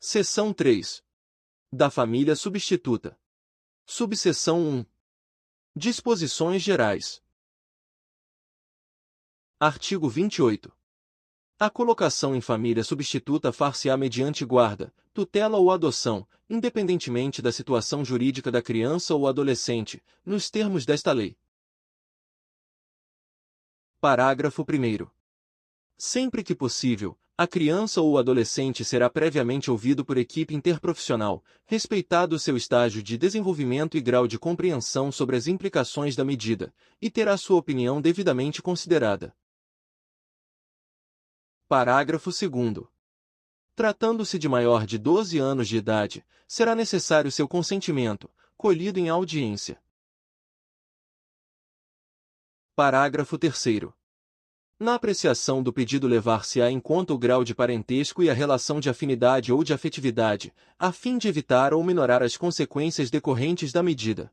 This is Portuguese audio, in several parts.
Seção 3. Da família substituta. Subseção 1. Disposições gerais. Artigo 28. A colocação em família substituta far-se-á mediante guarda, tutela ou adoção, independentemente da situação jurídica da criança ou adolescente, nos termos desta lei. Parágrafo 1º. Sempre que possível, a criança ou o adolescente será previamente ouvido por equipe interprofissional, respeitado seu estágio de desenvolvimento e grau de compreensão sobre as implicações da medida, e terá sua opinião devidamente considerada. Parágrafo 2º. Tratando-se de maior de 12 anos de idade, será necessário seu consentimento, colhido em audiência. Parágrafo 3º. Na apreciação do pedido levar-se-á em conta o grau de parentesco e a relação de afinidade ou de afetividade, a fim de evitar ou minorar as consequências decorrentes da medida.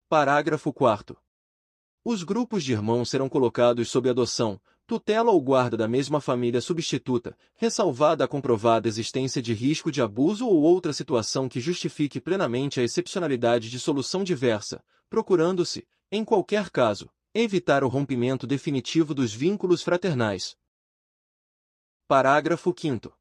Parágrafo 4º. Os grupos de irmãos serão colocados sob adoção, tutela ou guarda da mesma família substituta, ressalvada a comprovada existência de risco de abuso ou outra situação que justifique plenamente a excepcionalidade de solução diversa, procurando-se, em qualquer caso, evitar o rompimento definitivo dos vínculos fraternais. Parágrafo 5º.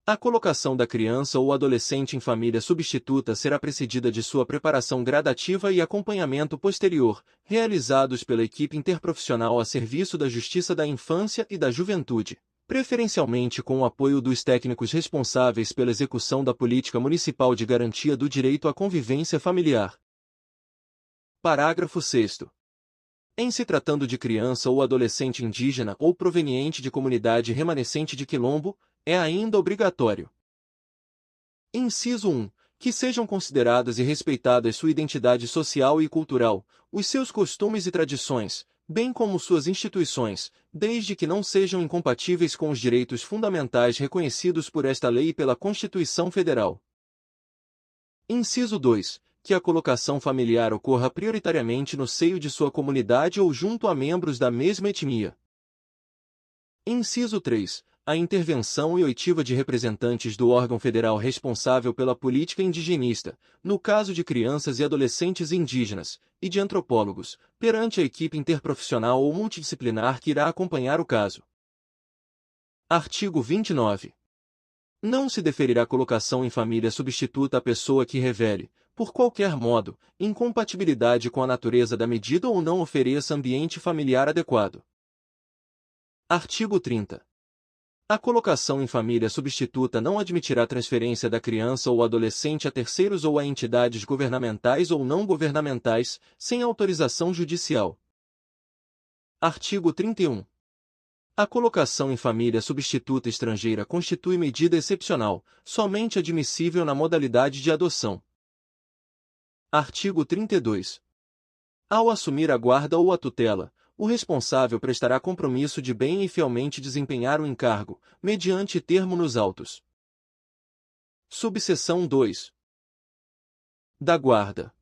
A colocação da criança ou adolescente em família substituta será precedida de sua preparação gradativa e acompanhamento posterior, realizados pela equipe interprofissional a serviço da Justiça da Infância e da Juventude, preferencialmente com o apoio dos técnicos responsáveis pela execução da Política Municipal de Garantia do Direito à Convivência Familiar. Parágrafo 6º. Em se tratando de criança ou adolescente indígena ou proveniente de comunidade remanescente de quilombo, é ainda obrigatório. Inciso 1. Que sejam consideradas e respeitadas sua identidade social e cultural, os seus costumes e tradições, bem como suas instituições, desde que não sejam incompatíveis com os direitos fundamentais reconhecidos por esta lei e pela Constituição Federal. Inciso 2. Que a colocação familiar ocorra prioritariamente no seio de sua comunidade ou junto a membros da mesma etnia. Inciso 3. A intervenção e oitiva de representantes do órgão federal responsável pela política indigenista, no caso de crianças e adolescentes indígenas, e de antropólogos, perante a equipe interprofissional ou multidisciplinar que irá acompanhar o caso. Artigo 29. Não se deferirá colocação em família substituta à pessoa que revele, por qualquer modo, incompatibilidade com a natureza da medida ou não ofereça ambiente familiar adequado. Artigo 30. A colocação em família substituta não admitirá transferência da criança ou adolescente a terceiros ou a entidades governamentais ou não governamentais, sem autorização judicial. Artigo 31. A colocação em família substituta estrangeira constitui medida excepcional, somente admissível na modalidade de adoção. Artigo 32. Ao assumir a guarda ou a tutela, o responsável prestará compromisso de bem e fielmente desempenhar o encargo, mediante termo nos autos. Subseção 2. Da guarda.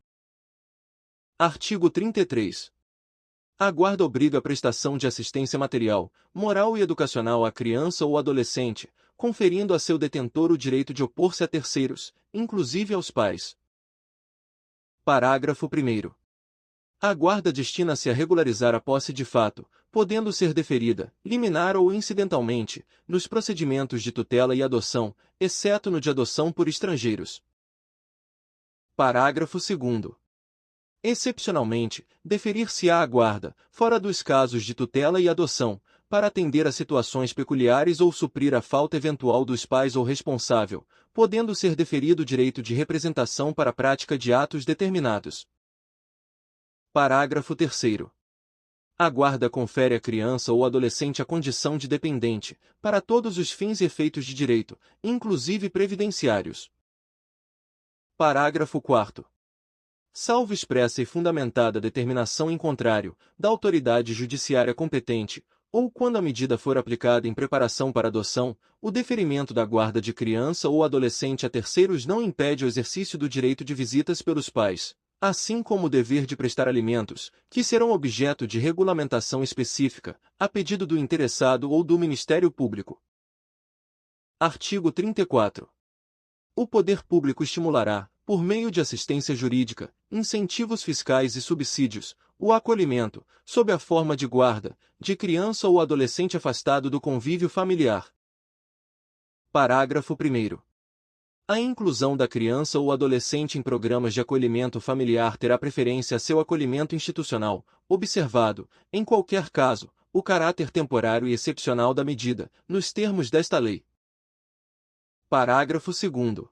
Artigo 33. A guarda obriga a prestação de assistência material, moral e educacional à criança ou adolescente, conferindo a seu detentor o direito de opor-se a terceiros, inclusive aos pais. Parágrafo 1º. A guarda destina-se a regularizar a posse de fato, podendo ser deferida, liminar ou incidentalmente, nos procedimentos de tutela e adoção, exceto no de adoção por estrangeiros. Parágrafo 2º. Excepcionalmente, deferir-se-á a guarda, fora dos casos de tutela e adoção, para atender a situações peculiares ou suprir a falta eventual dos pais ou responsável, podendo ser deferido o direito de representação para a prática de atos determinados. Parágrafo 3º. A guarda confere à criança ou adolescente a condição de dependente, para todos os fins e efeitos de direito, inclusive previdenciários. Parágrafo 4º. Salvo expressa e fundamentada determinação em contrário, da autoridade judiciária competente, ou quando a medida for aplicada em preparação para adoção, o deferimento da guarda de criança ou adolescente a terceiros não impede o exercício do direito de visitas pelos pais, assim como o dever de prestar alimentos, que serão objeto de regulamentação específica, a pedido do interessado ou do Ministério Público. Artigo 34. O poder público estimulará, por meio de assistência jurídica, incentivos fiscais e subsídios, o acolhimento, sob a forma de guarda, de criança ou adolescente afastado do convívio familiar. Parágrafo 1º. A inclusão da criança ou adolescente em programas de acolhimento familiar terá preferência a seu acolhimento institucional, observado, em qualquer caso, o caráter temporário e excepcional da medida, nos termos desta lei. Parágrafo 2º.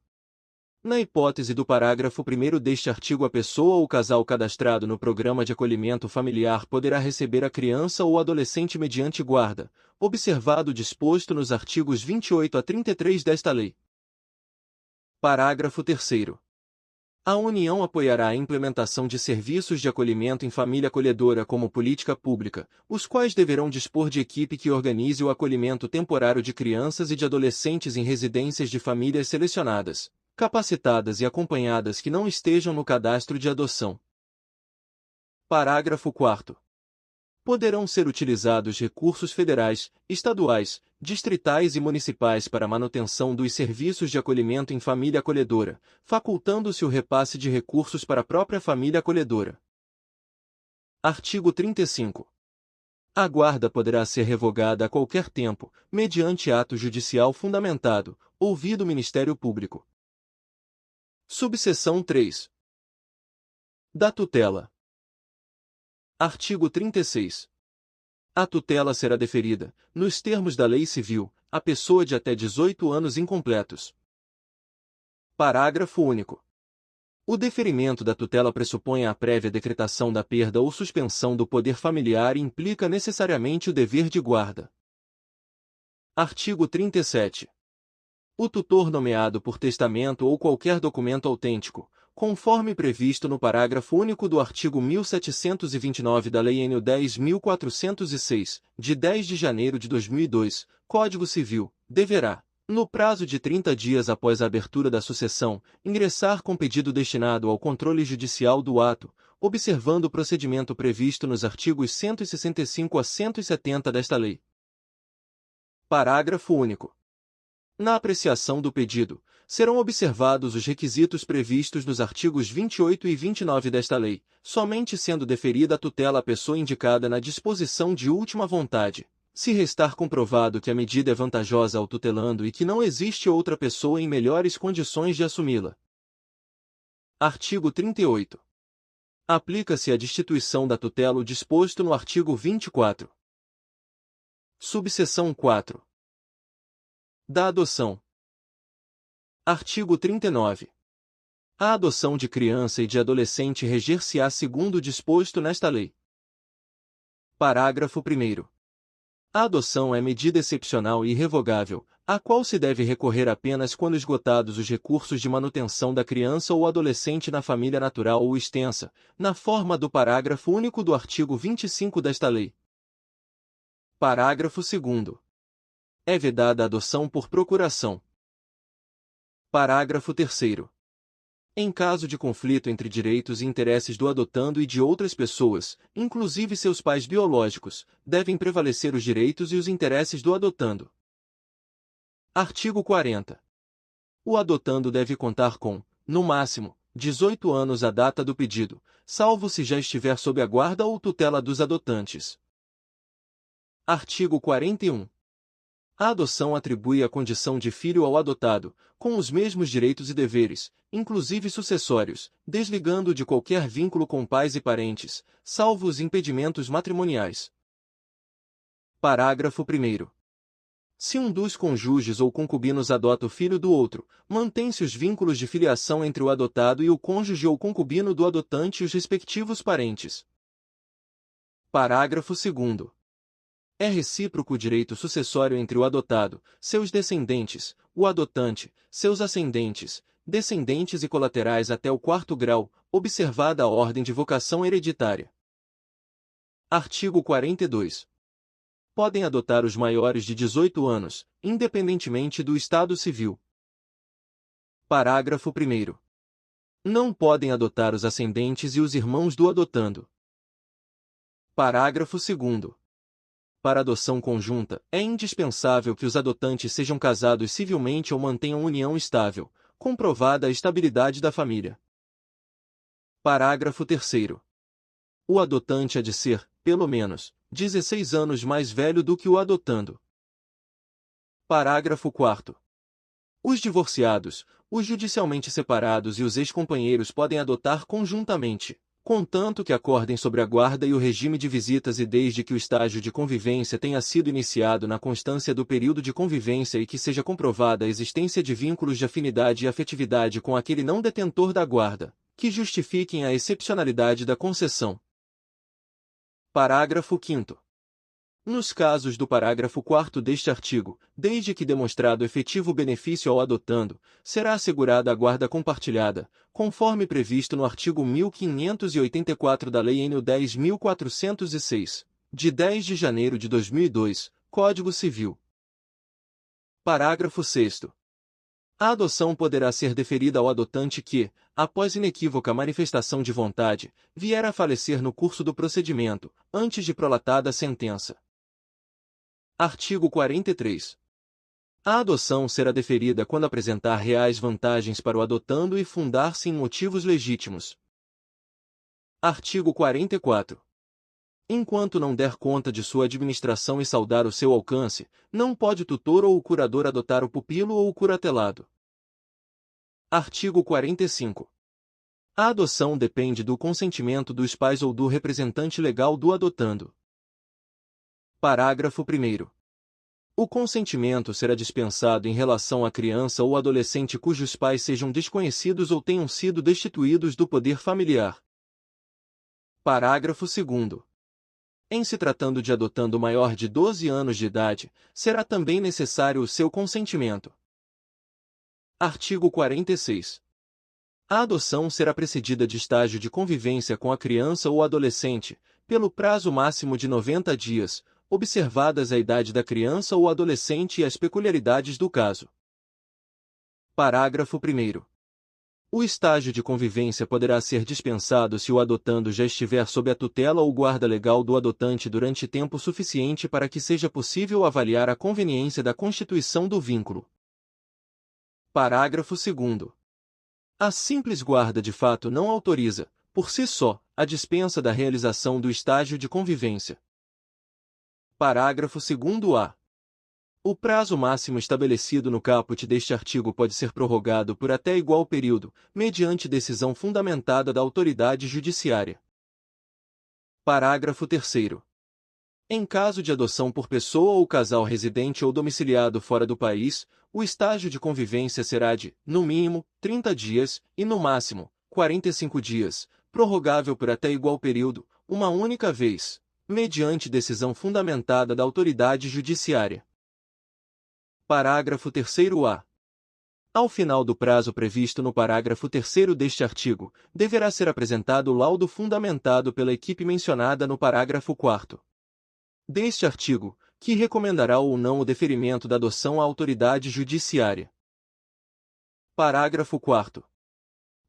Na hipótese do parágrafo 1º deste artigo, a pessoa ou casal cadastrado no programa de acolhimento familiar poderá receber a criança ou adolescente mediante guarda, observado o disposto nos artigos 28 a 33 desta lei. Parágrafo 3º. A União apoiará a implementação de serviços de acolhimento em família acolhedora como política pública, os quais deverão dispor de equipe que organize o acolhimento temporário de crianças e de adolescentes em residências de famílias selecionadas, capacitadas e acompanhadas que não estejam no cadastro de adoção. Parágrafo 4º. Poderão ser utilizados recursos federais, estaduais, distritais e municipais para a manutenção dos serviços de acolhimento em família acolhedora, facultando-se o repasse de recursos para a própria família acolhedora. Artigo 35. A guarda poderá ser revogada a qualquer tempo, mediante ato judicial fundamentado, ouvido o Ministério Público. Subseção 3. Da tutela. Artigo 36. A tutela será deferida, nos termos da Lei Civil, à pessoa de até 18 anos incompletos. Parágrafo único. O deferimento da tutela pressupõe a prévia decretação da perda ou suspensão do poder familiar e implica necessariamente o dever de guarda. Artigo 37. O tutor nomeado por testamento ou qualquer documento autêntico, conforme previsto no parágrafo único do artigo 1729 da Lei Nº 10.406, de 10 de janeiro de 2002, Código Civil, deverá, no prazo de 30 dias após a abertura da sucessão, ingressar com pedido destinado ao controle judicial do ato, observando o procedimento previsto nos artigos 165 a 170 desta lei. Parágrafo único. Na apreciação do pedido, serão observados os requisitos previstos nos artigos 28 e 29 desta lei, somente sendo deferida a tutela à pessoa indicada na disposição de última vontade, se restar comprovado que a medida é vantajosa ao tutelando e que não existe outra pessoa em melhores condições de assumi-la. Artigo 38. Aplica-se à destituição da tutela o disposto no artigo 24. Subseção 4. Da adoção. Artigo 39. A adoção de criança e de adolescente reger-se-á segundo o disposto nesta lei. Parágrafo 1º. A adoção é medida excepcional e irrevogável, a qual se deve recorrer apenas quando esgotados os recursos de manutenção da criança ou adolescente na família natural ou extensa, na forma do parágrafo único do artigo 25 desta lei. Parágrafo 2º. É vedada a adoção por procuração. Parágrafo 3º. Em caso de conflito entre direitos e interesses do adotando e de outras pessoas, inclusive seus pais biológicos, devem prevalecer os direitos e os interesses do adotando. Artigo 40. O adotando deve contar com, no máximo, 18 anos à data do pedido, salvo se já estiver sob a guarda ou tutela dos adotantes. Artigo 41. A adoção atribui a condição de filho ao adotado, com os mesmos direitos e deveres, inclusive sucessórios, desligando-o de qualquer vínculo com pais e parentes, salvo os impedimentos matrimoniais. Parágrafo 1º. Se um dos cônjuges ou concubinos adota o filho do outro, mantém-se os vínculos de filiação entre o adotado e o cônjuge ou concubino do adotante e os respectivos parentes. Parágrafo 2º. É recíproco o direito sucessório entre o adotado, seus descendentes, o adotante, seus ascendentes, descendentes e colaterais até o 4º grau, observada a ordem de vocação hereditária. Artigo 42. Podem adotar os maiores de 18 anos, independentemente do estado civil. Parágrafo 1º. Não podem adotar os ascendentes e os irmãos do adotando. Parágrafo 2º. Para adoção conjunta, é indispensável que os adotantes sejam casados civilmente ou mantenham união estável, comprovada a estabilidade da família. Parágrafo 3º. O adotante há de ser, pelo menos, 16 anos mais velho do que o adotando. Parágrafo 4º. Os divorciados, os judicialmente separados e os ex-companheiros podem adotar conjuntamente, contanto que acordem sobre a guarda e o regime de visitas e desde que o estágio de convivência tenha sido iniciado na constância do período de convivência e que seja comprovada a existência de vínculos de afinidade e afetividade com aquele não detentor da guarda, que justifiquem a excepcionalidade da concessão. Parágrafo 5º. Nos casos do parágrafo 4º deste artigo, desde que demonstrado efetivo benefício ao adotando, será assegurada a guarda compartilhada, conforme previsto no artigo 1584 da Lei nº 10.406, de 10 de janeiro de 2002, Código Civil. Parágrafo 6º. A adoção poderá ser deferida ao adotante que, após inequívoca manifestação de vontade, vier a falecer no curso do procedimento, antes de prolatada a sentença. Artigo 43. A adoção será deferida quando apresentar reais vantagens para o adotando e fundar-se em motivos legítimos. Artigo 44. Enquanto não der conta de sua administração e saldar o seu alcance, não pode o tutor ou o curador adotar o pupilo ou o curatelado. Artigo 45. A adoção depende do consentimento dos pais ou do representante legal do adotando. Parágrafo 1º. O consentimento será dispensado em relação à criança ou adolescente cujos pais sejam desconhecidos ou tenham sido destituídos do poder familiar. Parágrafo 2º. Em se tratando de adotando maior de 12 anos de idade, será também necessário o seu consentimento. Artigo 46. A adoção será precedida de estágio de convivência com a criança ou adolescente, pelo prazo máximo de 90 dias, observadas a idade da criança ou adolescente e as peculiaridades do caso. Parágrafo 1º. O estágio de convivência poderá ser dispensado se o adotando já estiver sob a tutela ou guarda legal do adotante durante tempo suficiente para que seja possível avaliar a conveniência da constituição do vínculo. Parágrafo 2º. A simples guarda de fato não autoriza, por si só, a dispensa da realização do estágio de convivência. Parágrafo 2º-A. O prazo máximo estabelecido no caput deste artigo pode ser prorrogado por até igual período, mediante decisão fundamentada da autoridade judiciária. Parágrafo 3º. Em caso de adoção por pessoa ou casal residente ou domiciliado fora do país, o estágio de convivência será de, no mínimo, 30 dias e, no máximo, 45 dias, prorrogável por até igual período, uma única vez, mediante decisão fundamentada da autoridade judiciária. Parágrafo 3º-A. Ao final do prazo previsto no parágrafo 3º deste artigo, deverá ser apresentado o laudo fundamentado pela equipe mencionada no parágrafo 4º deste artigo, que recomendará ou não o deferimento da adoção à autoridade judiciária. Parágrafo 4º.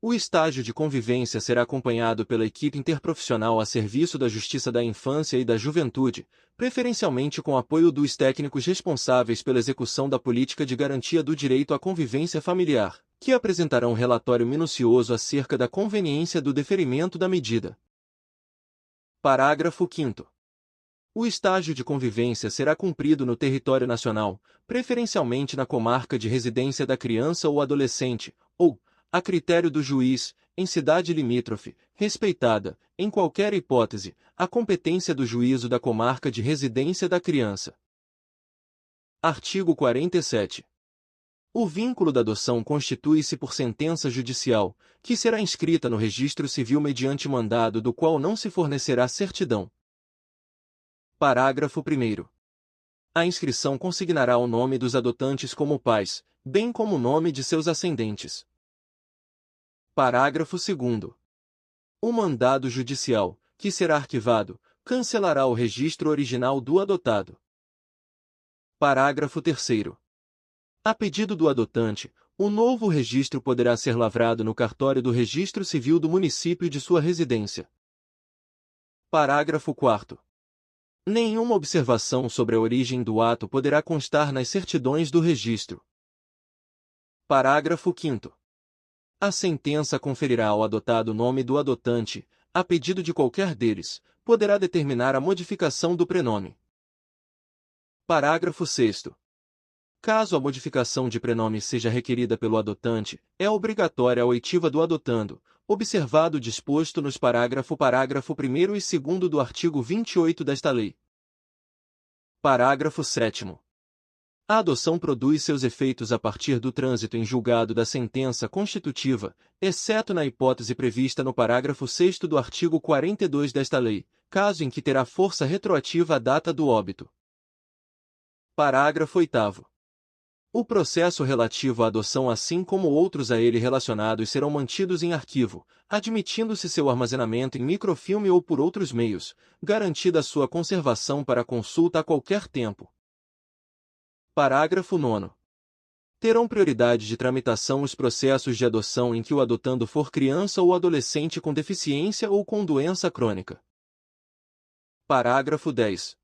O estágio de convivência será acompanhado pela equipe interprofissional a serviço da Justiça da Infância e da Juventude, preferencialmente com apoio dos técnicos responsáveis pela execução da política de garantia do direito à convivência familiar, que apresentarão relatório minucioso acerca da conveniência do deferimento da medida. Parágrafo 5º. O estágio de convivência será cumprido no território nacional, preferencialmente na comarca de residência da criança ou adolescente, ou, a critério do juiz, em cidade limítrofe, respeitada, em qualquer hipótese, a competência do juízo da comarca de residência da criança. Artigo 47. O vínculo da adoção constitui-se por sentença judicial, que será inscrita no registro civil mediante mandado do qual não se fornecerá certidão. Parágrafo 1º. A inscrição consignará o nome dos adotantes como pais, bem como o nome de seus ascendentes. Parágrafo 2º. O mandado judicial, que será arquivado, cancelará o registro original do adotado. Parágrafo 3º. A pedido do adotante, o novo registro poderá ser lavrado no cartório do Registro Civil do município de sua residência. Parágrafo 4º. Nenhuma observação sobre a origem do ato poderá constar nas certidões do registro. Parágrafo 5º. A sentença conferirá ao adotado o nome do adotante, a pedido de qualquer deles, poderá determinar a modificação do prenome. Parágrafo 6º. Caso a modificação de prenome seja requerida pelo adotante, é obrigatória a oitiva do adotando, observado o disposto nos parágrafo 1º e 2º do artigo 28 desta lei. Parágrafo 7º. A adoção produz seus efeitos a partir do trânsito em julgado da sentença constitutiva, exceto na hipótese prevista no parágrafo 6º do artigo 42 desta lei, caso em que terá força retroativa a data do óbito. Parágrafo 8º. O processo relativo à adoção, assim como outros a ele relacionados, serão mantidos em arquivo, admitindo-se seu armazenamento em microfilme ou por outros meios, garantida sua conservação para consulta a qualquer tempo. Parágrafo 9º. Terão prioridade de tramitação os processos de adoção em que o adotando for criança ou adolescente com deficiência ou com doença crônica. Parágrafo 10.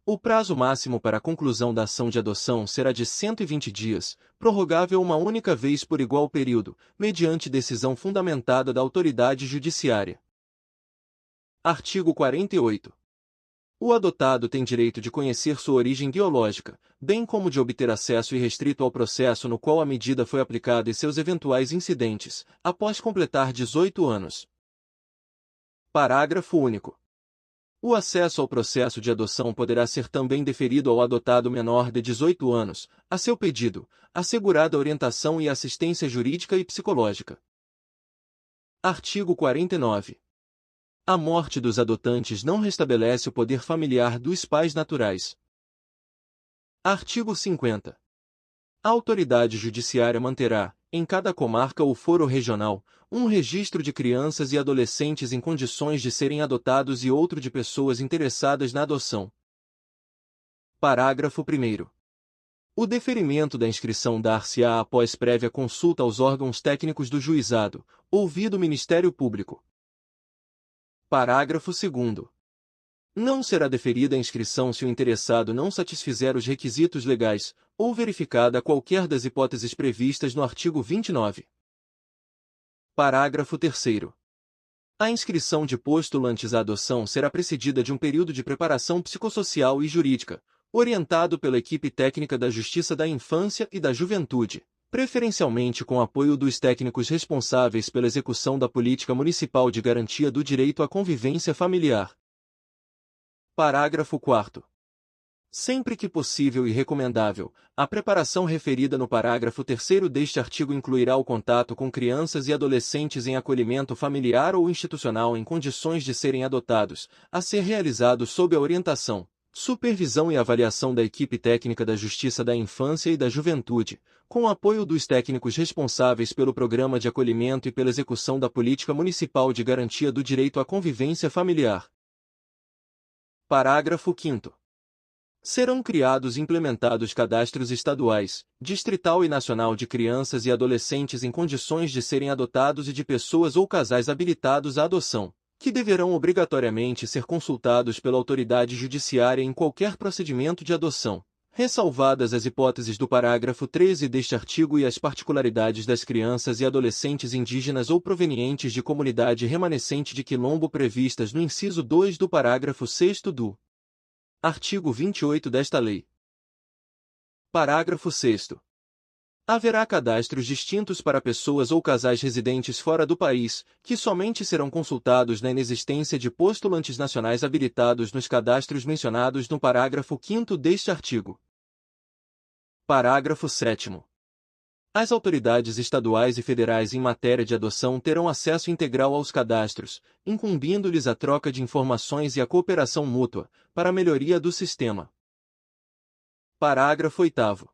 O prazo máximo para a conclusão da ação de adoção será de 120 dias, prorrogável uma única vez por igual período, mediante decisão fundamentada da autoridade judiciária. Artigo 48. O adotado tem direito de conhecer sua origem biológica, bem como de obter acesso irrestrito ao processo no qual a medida foi aplicada e seus eventuais incidentes, após completar 18 anos. Parágrafo único. O acesso ao processo de adoção poderá ser também deferido ao adotado menor de 18 anos, a seu pedido, assegurada orientação e assistência jurídica e psicológica. Artigo 49. A morte dos adotantes não restabelece o poder familiar dos pais naturais. Artigo 50. A autoridade judiciária manterá, em cada comarca ou foro regional, um registro de crianças e adolescentes em condições de serem adotados e outro de pessoas interessadas na adoção. Parágrafo 1º. O deferimento da inscrição dar-se-á após prévia consulta aos órgãos técnicos do juizado, ouvido o Ministério Público. Parágrafo 2º. Não será deferida a inscrição se o interessado não satisfizer os requisitos legais, ou verificada qualquer das hipóteses previstas no artigo 29. Parágrafo 3º. A inscrição de postulantes à adoção será precedida de um período de preparação psicossocial e jurídica, orientado pela equipe técnica da Justiça da Infância e da Juventude, preferencialmente com apoio dos técnicos responsáveis pela execução da Política Municipal de Garantia do Direito à Convivência Familiar. Parágrafo 4º. Sempre que possível e recomendável, a preparação referida no parágrafo 3º deste artigo incluirá o contato com crianças e adolescentes em acolhimento familiar ou institucional em condições de serem adotados, a ser realizado sob a orientação, supervisão e avaliação da equipe técnica da Justiça da Infância e da Juventude, com o apoio dos técnicos responsáveis pelo Programa de Acolhimento e pela execução da Política Municipal de Garantia do Direito à Convivência Familiar. Parágrafo 5º. Serão criados e implementados cadastros estaduais, distrital e nacional de crianças e adolescentes em condições de serem adotados e de pessoas ou casais habilitados à adoção, que deverão obrigatoriamente ser consultados pela autoridade judiciária em qualquer procedimento de adoção, ressalvadas as hipóteses do parágrafo 13 deste artigo e as particularidades das crianças e adolescentes indígenas ou provenientes de comunidade remanescente de quilombo previstas no inciso 2 do parágrafo 6º do artigo 28 desta lei. Parágrafo 6º. Haverá cadastros distintos para pessoas ou casais residentes fora do país, que somente serão consultados na inexistência de postulantes nacionais habilitados nos cadastros mencionados no parágrafo 5º deste artigo. Parágrafo 7º. As autoridades estaduais e federais em matéria de adoção terão acesso integral aos cadastros, incumbindo-lhes a troca de informações e a cooperação mútua, para a melhoria do sistema. Parágrafo 8º.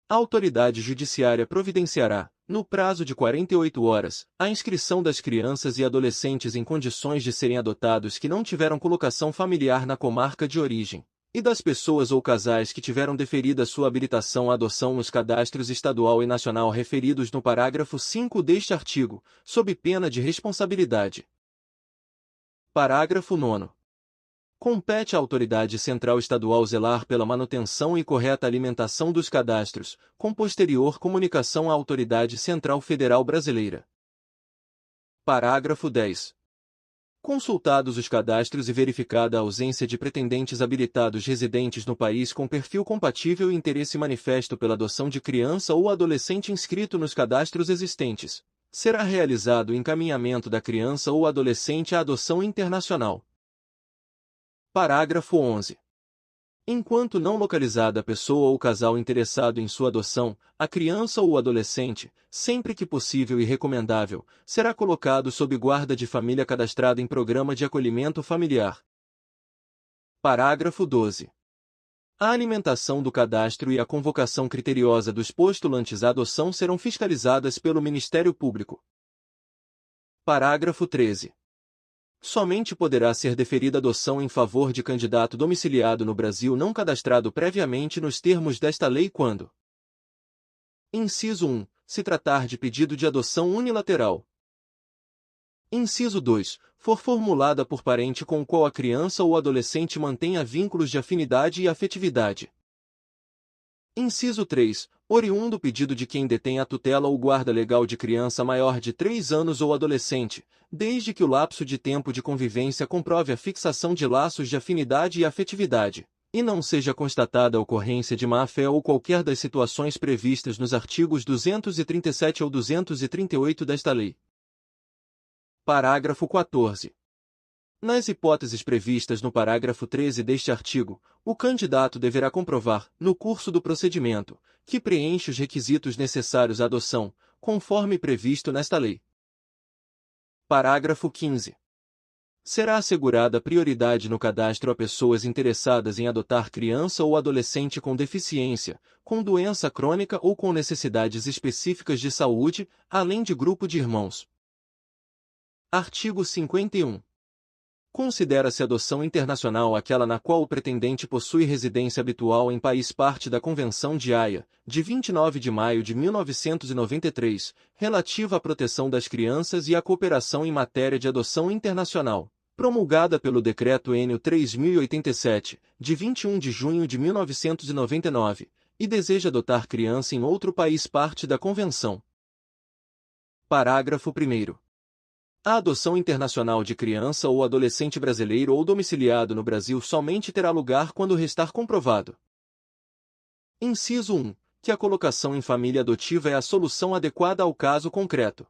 A autoridade judiciária providenciará, no prazo de 48 horas, a inscrição das crianças e adolescentes em condições de serem adotados que não tiveram colocação familiar na comarca de origem, e das pessoas ou casais que tiveram deferida sua habilitação à adoção nos cadastros estadual e nacional referidos no parágrafo 5 deste artigo, sob pena de responsabilidade. Parágrafo 9º. Compete à autoridade central estadual zelar pela manutenção e correta alimentação dos cadastros, com posterior comunicação à autoridade central federal brasileira. Parágrafo 10. Consultados os cadastros e verificada a ausência de pretendentes habilitados residentes no país com perfil compatível e interesse manifesto pela adoção de criança ou adolescente inscrito nos cadastros existentes, será realizado o encaminhamento da criança ou adolescente à adoção internacional. Parágrafo 11. Enquanto não localizada a pessoa ou casal interessado em sua adoção, a criança ou adolescente, sempre que possível e recomendável, será colocado sob guarda de família cadastrada em programa de acolhimento familiar. Parágrafo 12. A alimentação do cadastro e a convocação criteriosa dos postulantes à adoção serão fiscalizadas pelo Ministério Público. Parágrafo 13. Somente poderá ser deferida adoção em favor de candidato domiciliado no Brasil não cadastrado previamente nos termos desta lei quando: Inciso 1. Se tratar de pedido de adoção unilateral. Inciso 2. For formulada por parente com o qual a criança ou adolescente mantenha vínculos de afinidade e afetividade. Inciso 3. Oriundo pedido de quem detém a tutela ou guarda legal de criança maior de 3 anos ou adolescente, desde que o lapso de tempo de convivência comprove a fixação de laços de afinidade e afetividade, e não seja constatada a ocorrência de má-fé ou qualquer das situações previstas nos artigos 237 ou 238 desta lei. Parágrafo 14. Nas hipóteses previstas no parágrafo 13 deste artigo, o candidato deverá comprovar, no curso do procedimento, que preenche os requisitos necessários à adoção, conforme previsto nesta lei. Parágrafo 15. Será assegurada prioridade no cadastro a pessoas interessadas em adotar criança ou adolescente com deficiência, com doença crônica ou com necessidades específicas de saúde, além de grupo de irmãos. Artigo 51. Considera-se adoção internacional aquela na qual o pretendente possui residência habitual em país parte da Convenção de Haia, de 29 de maio de 1993, relativa à proteção das crianças e à cooperação em matéria de adoção internacional, promulgada pelo Decreto N. 3087, de 21 de junho de 1999, e deseja adotar criança em outro país parte da Convenção. Parágrafo 1º. A adoção internacional de criança ou adolescente brasileiro ou domiciliado no Brasil somente terá lugar quando restar comprovado: Inciso 1. Que a colocação em família adotiva é a solução adequada ao caso concreto.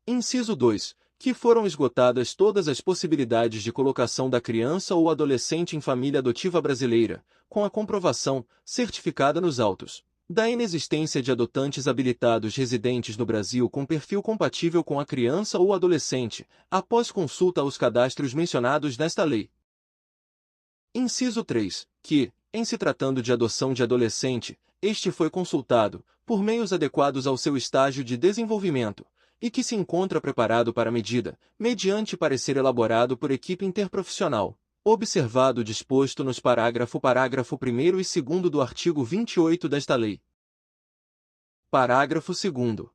Inciso 2. Que foram esgotadas todas as possibilidades de colocação da criança ou adolescente em família adotiva brasileira, com a comprovação, certificada nos autos, da inexistência de adotantes habilitados residentes no Brasil com perfil compatível com a criança ou adolescente, após consulta aos cadastros mencionados nesta lei. Inciso 3. Que, em se tratando de adoção de adolescente, este foi consultado, por meios adequados ao seu estágio de desenvolvimento, e que se encontra preparado para a medida, mediante parecer elaborado por equipe interprofissional, observado o disposto nos parágrafo 1º e 2º do artigo 28 desta lei. Parágrafo 2º.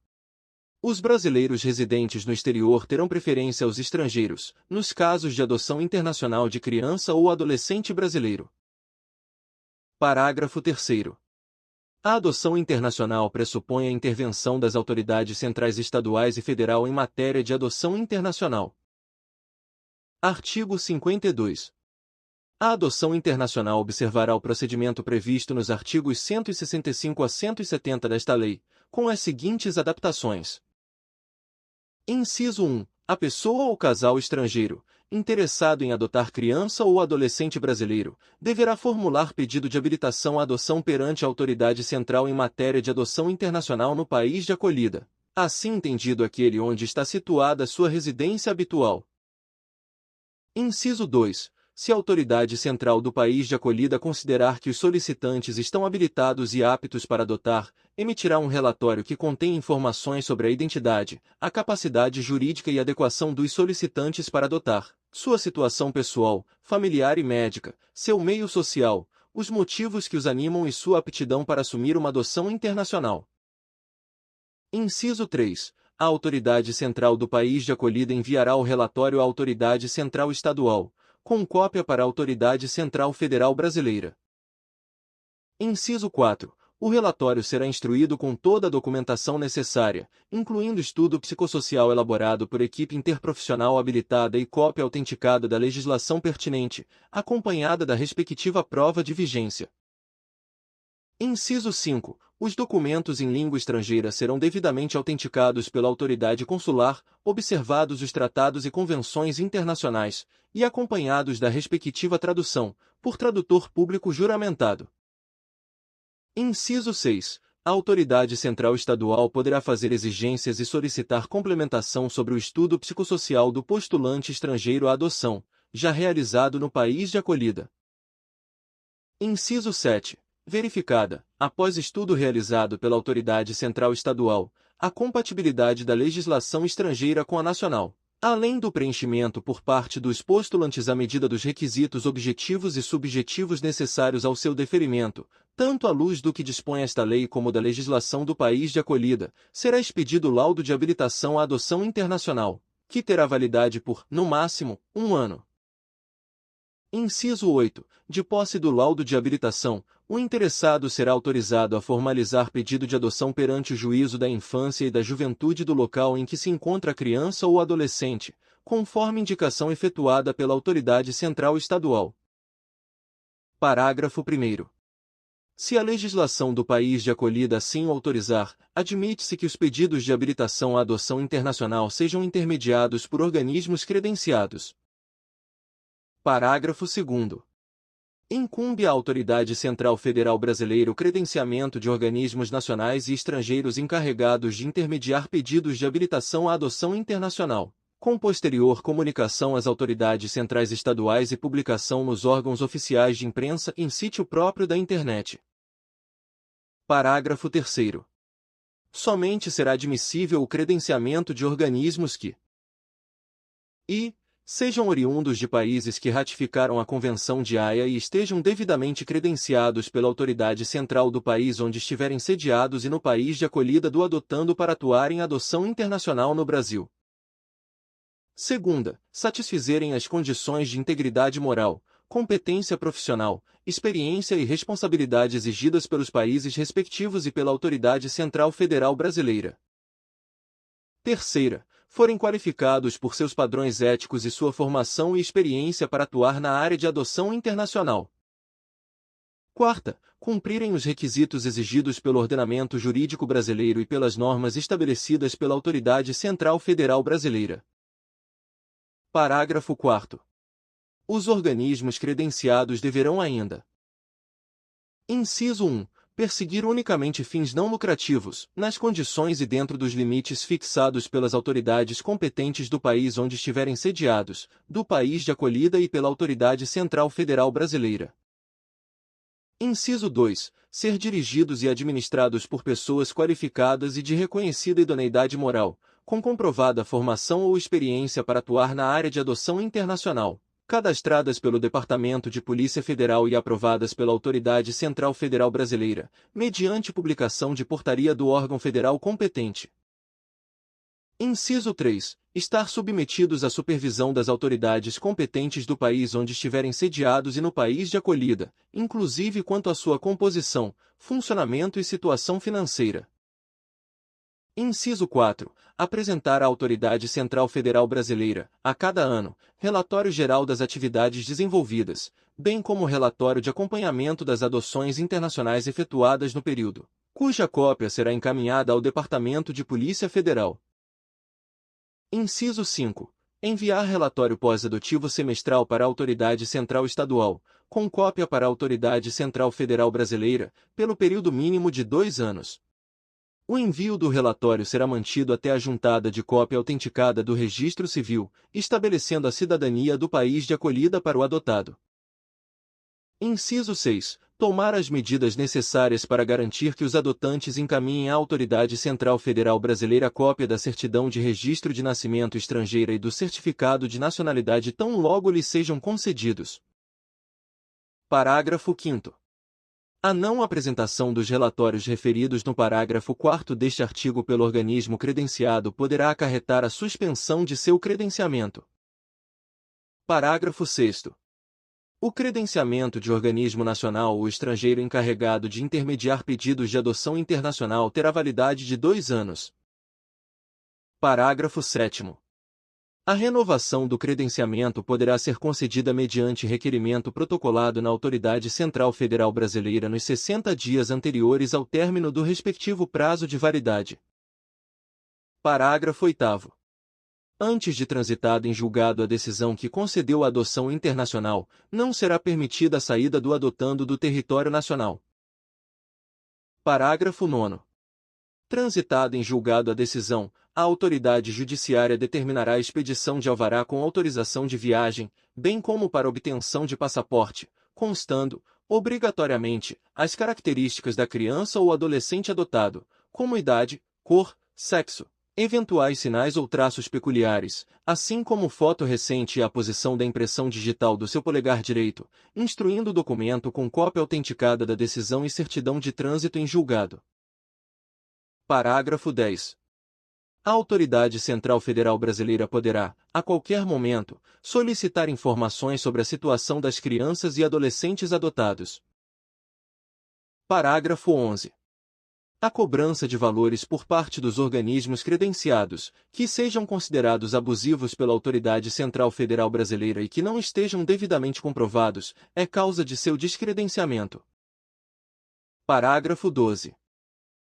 Os brasileiros residentes no exterior terão preferência aos estrangeiros, nos casos de adoção internacional de criança ou adolescente brasileiro. Parágrafo 3º. A adoção internacional pressupõe a intervenção das autoridades centrais estaduais e federal em matéria de adoção internacional. Artigo 52. A adoção internacional observará o procedimento previsto nos artigos 165 a 170 desta lei, com as seguintes adaptações. Inciso 1. A pessoa ou casal estrangeiro, interessado em adotar criança ou adolescente brasileiro, deverá formular pedido de habilitação à adoção perante a autoridade central em matéria de adoção internacional no país de acolhida, assim entendido aquele onde está situada sua residência habitual. Inciso 2. Se a autoridade central do país de acolhida considerar que os solicitantes estão habilitados e aptos para adotar, emitirá um relatório que contém informações sobre a identidade, a capacidade jurídica e adequação dos solicitantes para adotar, sua situação pessoal, familiar e médica, seu meio social, os motivos que os animam e sua aptidão para assumir uma adoção internacional. Inciso 3. A autoridade central do país de acolhida enviará o relatório à autoridade central estadual, com cópia para a Autoridade Central Federal Brasileira. Inciso 4. O relatório será instruído com toda a documentação necessária, incluindo estudo psicossocial elaborado por equipe interprofissional habilitada e cópia autenticada da legislação pertinente, acompanhada da respectiva prova de vigência. Inciso 5. Os documentos em língua estrangeira serão devidamente autenticados pela autoridade consular, observados os tratados e convenções internacionais, e acompanhados da respectiva tradução, por tradutor público juramentado. Inciso 6. A autoridade central estadual poderá fazer exigências e solicitar complementação sobre o estudo psicossocial do postulante estrangeiro à adoção, já realizado no país de acolhida. Inciso 7. Verificada, após estudo realizado pela autoridade central estadual, a compatibilidade da legislação estrangeira com a nacional, além do preenchimento por parte dos postulantes à medida dos requisitos objetivos e subjetivos necessários ao seu deferimento, tanto à luz do que dispõe esta lei como da legislação do país de acolhida, será expedido laudo de habilitação à adoção internacional, que terá validade por, no máximo, 1 ano. Inciso 8. De posse do laudo de habilitação, o interessado será autorizado a formalizar pedido de adoção perante o juízo da infância e da juventude do local em que se encontra a criança ou adolescente, conforme indicação efetuada pela autoridade central estadual. Parágrafo 1º. Se a legislação do país de acolhida assim o autorizar, admite-se que os pedidos de habilitação à adoção internacional sejam intermediados por organismos credenciados. Parágrafo 2º. Incumbe à Autoridade Central Federal Brasileira o credenciamento de organismos nacionais e estrangeiros encarregados de intermediar pedidos de habilitação à adoção internacional, com posterior comunicação às autoridades centrais estaduais e publicação nos órgãos oficiais de imprensa em sítio próprio da Internet. Parágrafo 3º. Somente será admissível o credenciamento de organismos que sejam oriundos de países que ratificaram a Convenção de Haia e estejam devidamente credenciados pela autoridade central do país onde estiverem sediados e no país de acolhida do adotando para atuar em adoção internacional no Brasil. Segunda, satisfizerem as condições de integridade moral, competência profissional, experiência e responsabilidade exigidas pelos países respectivos e pela autoridade central federal brasileira. Terceira, forem qualificados por seus padrões éticos e sua formação e experiência para atuar na área de adoção internacional. Quarta, cumprirem os requisitos exigidos pelo ordenamento jurídico brasileiro e pelas normas estabelecidas pela Autoridade Central Federal Brasileira. Parágrafo 4º. Os organismos credenciados deverão ainda: Inciso 1. Perseguir unicamente fins não lucrativos, nas condições e dentro dos limites fixados pelas autoridades competentes do país onde estiverem sediados, do país de acolhida e pela Autoridade Central Federal Brasileira. Inciso 2. Ser dirigidos e administrados por pessoas qualificadas e de reconhecida idoneidade moral, com comprovada formação ou experiência para atuar na área de adoção internacional, cadastradas pelo Departamento de Polícia Federal e aprovadas pela Autoridade Central Federal Brasileira, mediante publicação de portaria do órgão federal competente. Inciso 3. Estar submetidos à supervisão das autoridades competentes do país onde estiverem sediados e no país de acolhida, inclusive quanto à sua composição, funcionamento e situação financeira. Inciso 4. Apresentar à Autoridade Central Federal Brasileira, a cada ano, relatório geral das atividades desenvolvidas, bem como relatório de acompanhamento das adoções internacionais efetuadas no período, cuja cópia será encaminhada ao Departamento de Polícia Federal. Inciso 5. Enviar relatório pós-adotivo semestral para a Autoridade Central Estadual, com cópia para a Autoridade Central Federal Brasileira, pelo período mínimo de 2 anos. O envio do relatório será mantido até a juntada de cópia autenticada do Registro Civil, estabelecendo a cidadania do país de acolhida para o adotado. Inciso 6. Tomar as medidas necessárias para garantir que os adotantes encaminhem à Autoridade Central Federal Brasileira cópia da certidão de registro de nascimento estrangeira e do certificado de nacionalidade tão logo lhes sejam concedidos. Parágrafo 5º. A não apresentação dos relatórios referidos no parágrafo 4º deste artigo pelo organismo credenciado poderá acarretar a suspensão de seu credenciamento. Parágrafo 6º. O credenciamento de organismo nacional ou estrangeiro encarregado de intermediar pedidos de adoção internacional terá validade de 2 anos. Parágrafo 7º. A renovação do credenciamento poderá ser concedida mediante requerimento protocolado na Autoridade Central Federal Brasileira nos 60 dias anteriores ao término do respectivo prazo de validade. Parágrafo 8º. Antes de transitada em julgado a decisão que concedeu a adoção internacional, não será permitida a saída do adotando do território nacional. Parágrafo 9º. Transitada em julgado a decisão, a autoridade judiciária determinará a expedição de alvará com autorização de viagem, bem como para obtenção de passaporte, constando, obrigatoriamente, as características da criança ou adolescente adotado, como idade, cor, sexo, eventuais sinais ou traços peculiares, assim como foto recente e a posição da impressão digital do seu polegar direito, instruindo o documento com cópia autenticada da decisão e certidão de trânsito em julgado. Parágrafo 10. A Autoridade Central Federal Brasileira poderá, a qualquer momento, solicitar informações sobre a situação das crianças e adolescentes adotados. Parágrafo 11. A cobrança de valores por parte dos organismos credenciados, que sejam considerados abusivos pela Autoridade Central Federal Brasileira e que não estejam devidamente comprovados, é causa de seu descredenciamento. Parágrafo 12.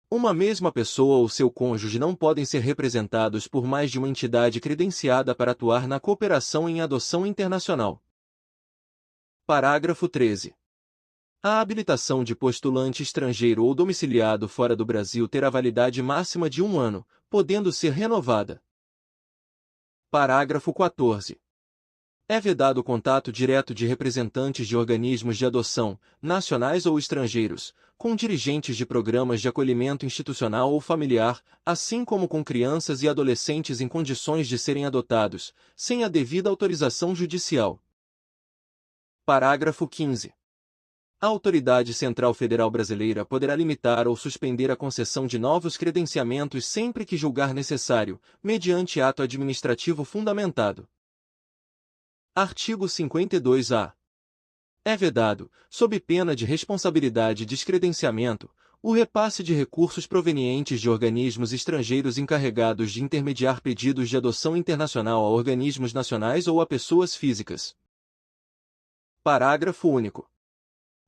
Uma mesma pessoa ou seu cônjuge não podem ser representados por mais de uma entidade credenciada para atuar na cooperação em adoção internacional. Parágrafo 13. A habilitação de postulante estrangeiro ou domiciliado fora do Brasil terá validade máxima de 1 ano, podendo ser renovada. Parágrafo 14. É vedado o contato direto de representantes de organismos de adoção, nacionais ou estrangeiros, com dirigentes de programas de acolhimento institucional ou familiar, assim como com crianças e adolescentes em condições de serem adotados, sem a devida autorização judicial. Parágrafo 15. A Autoridade Central Federal Brasileira poderá limitar ou suspender a concessão de novos credenciamentos sempre que julgar necessário, mediante ato administrativo fundamentado. Artigo 52-A. É vedado, sob pena de responsabilidade e descredenciamento, o repasse de recursos provenientes de organismos estrangeiros encarregados de intermediar pedidos de adoção internacional a organismos nacionais ou a pessoas físicas. Parágrafo único.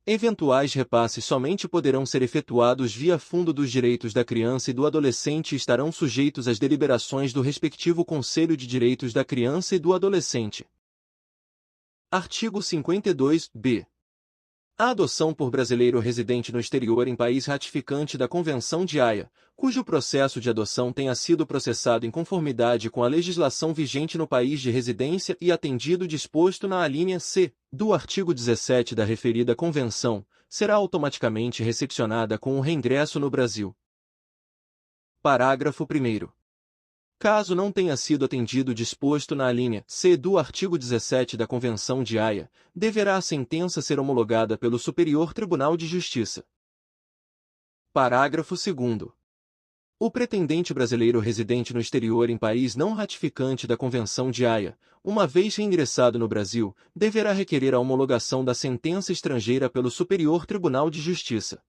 Eventuais repasses somente poderão ser efetuados via Fundo dos Direitos da Criança e do Adolescente e estarão sujeitos às deliberações do respectivo Conselho de Direitos da Criança e do Adolescente. Artigo 52-B. A adoção por brasileiro residente no exterior em país ratificante da Convenção de Haia, cujo processo de adoção tenha sido processado em conformidade com a legislação vigente no país de residência e atendido o disposto na alínea C do artigo 17 da referida Convenção, será automaticamente recepcionada com o reingresso no Brasil. Parágrafo 1º. Caso não tenha sido atendido o disposto na alínea C do artigo 17 da Convenção de Haia, deverá a sentença ser homologada pelo Superior Tribunal de Justiça. Parágrafo 2º. O pretendente brasileiro residente no exterior em país não ratificante da Convenção de Haia, uma vez reingressado no Brasil, deverá requerer a homologação da sentença estrangeira pelo Superior Tribunal de Justiça.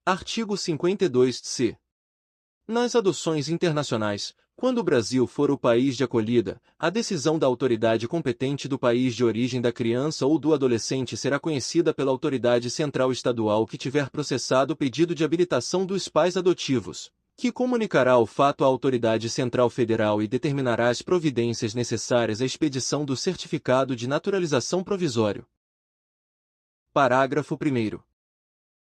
Artigo 52-C. Nas adoções internacionais, quando o Brasil for o país de acolhida, a decisão da autoridade competente do país de origem da criança ou do adolescente será conhecida pela autoridade central estadual que tiver processado o pedido de habilitação dos pais adotivos, que comunicará o fato à autoridade central federal e determinará as providências necessárias à expedição do certificado de naturalização provisório. Parágrafo 1º.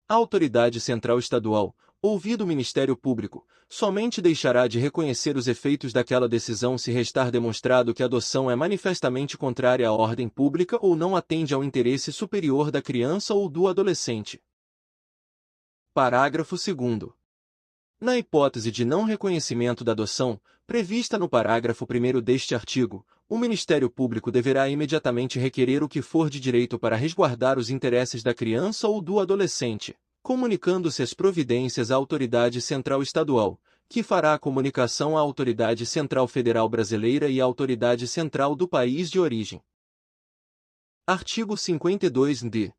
A autoridade central estadual, ouvido o Ministério Público, somente deixará de reconhecer os efeitos daquela decisão se restar demonstrado que a adoção é manifestamente contrária à ordem pública ou não atende ao interesse superior da criança ou do adolescente. Parágrafo 2º. Na hipótese de não reconhecimento da adoção, prevista no parágrafo 1º deste artigo, o Ministério Público deverá imediatamente requerer o que for de direito para resguardar os interesses da criança ou do adolescente, comunicando-se as providências à autoridade central estadual, que fará a comunicação à Autoridade Central Federal Brasileira e à Autoridade Central do país de origem. Artigo 52-d.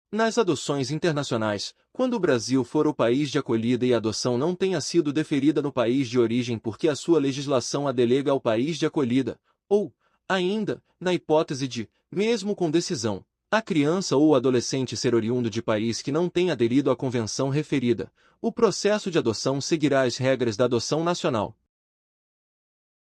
Nas adoções internacionais, quando o Brasil for o país de acolhida e a adoção não tenha sido deferida no país de origem porque a sua legislação a delega ao país de acolhida, ou, ainda, na hipótese de, mesmo com decisão, a criança ou o adolescente ser oriundo de país que não tenha aderido à convenção referida, o processo de adoção seguirá as regras da adoção nacional.